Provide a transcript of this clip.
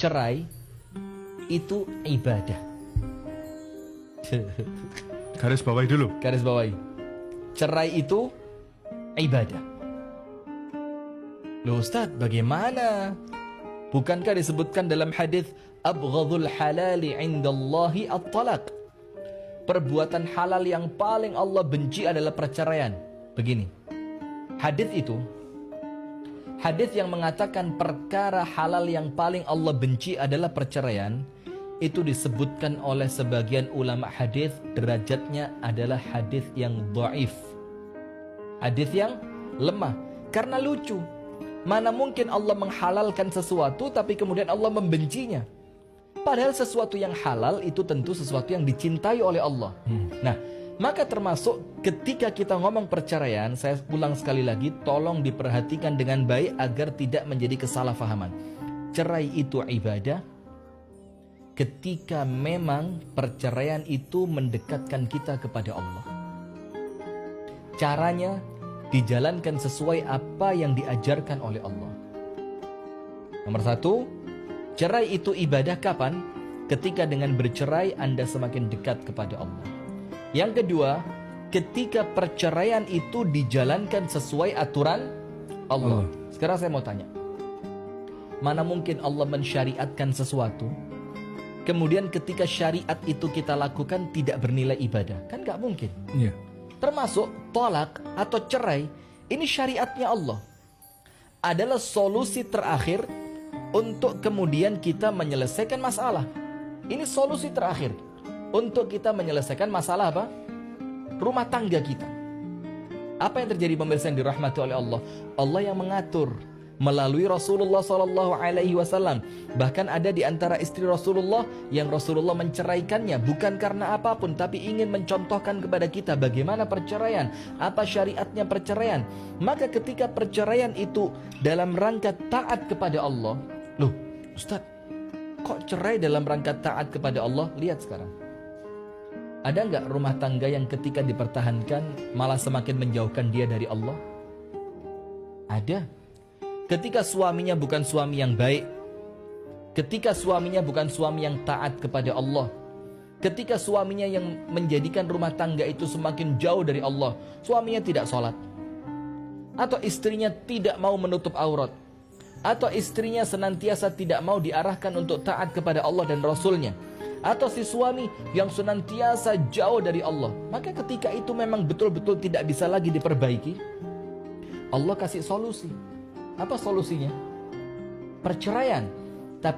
cerai itu ibadah. Garis bawahi dulu. Garis bawahi. Cerai itu ibadah. Loh Ustaz, bagaimana? Bukankah disebutkan dalam hadis abghadul halali indallahi at-talaq? Perbuatan halal yang paling Allah benci adalah perceraian. Begini. Hadis itu, hadis yang mengatakan perkara halal yang paling Allah benci adalah perceraian, itu disebutkan oleh sebagian ulama hadis derajatnya adalah hadis yang dhaif. Hadis yang lemah. Karena lucu. Mana mungkin Allah menghalalkan sesuatu tapi kemudian Allah membencinya. Padahal sesuatu yang halal itu tentu sesuatu yang dicintai oleh Allah. Nah, maka termasuk ketika kita ngomong perceraian, saya ulang sekali lagi, tolong diperhatikan dengan baik agar tidak menjadi kesalahpahaman. Cerai itu ibadah ketika memang perceraian itu mendekatkan kita kepada Allah. Caranya dijalankan sesuai apa yang diajarkan oleh Allah. Nomor satu, cerai itu ibadah kapan? Ketika dengan bercerai Anda semakin dekat kepada Allah. Yang kedua, ketika perceraian itu dijalankan sesuai aturan Allah. Sekarang saya mau tanya, mana mungkin Allah mensyariatkan sesuatu, kemudian ketika syariat itu kita lakukan tidak bernilai ibadah? Kan gak mungkin. Iya. Termasuk tolak atau cerai, ini syariatnya Allah. Adalah solusi terakhir untuk kemudian kita menyelesaikan masalah. Ini solusi terakhir untuk kita menyelesaikan masalah apa? Rumah tangga kita. Apa yang terjadi pemirsa yang dirahmati oleh Allah? Allah yang mengatur melalui Rasulullah SAW. Bahkan ada di antara istri Rasulullah yang Rasulullah menceraikannya bukan karena apapun, tapi ingin mencontohkan kepada kita bagaimana perceraian, apa syariatnya perceraian. Maka ketika perceraian itu dalam rangka taat kepada Allah, loh Ustaz, kok cerai dalam rangka taat kepada Allah? Lihat sekarang, ada nggak rumah tangga yang ketika dipertahankan malah semakin menjauhkan dia dari Allah? Ada. Ketika suaminya bukan suami yang baik, ketika suaminya bukan suami yang taat kepada Allah, ketika suaminya yang menjadikan rumah tangga itu semakin jauh dari Allah, suaminya tidak sholat, atau istrinya tidak mau menutup aurat, atau istrinya senantiasa tidak mau diarahkan untuk taat kepada Allah dan Rasulnya, atau si suami yang senantiasa jauh dari Allah, maka ketika itu memang betul-betul tidak bisa lagi diperbaiki. Allah kasih solusi. Apa solusinya? Perceraian.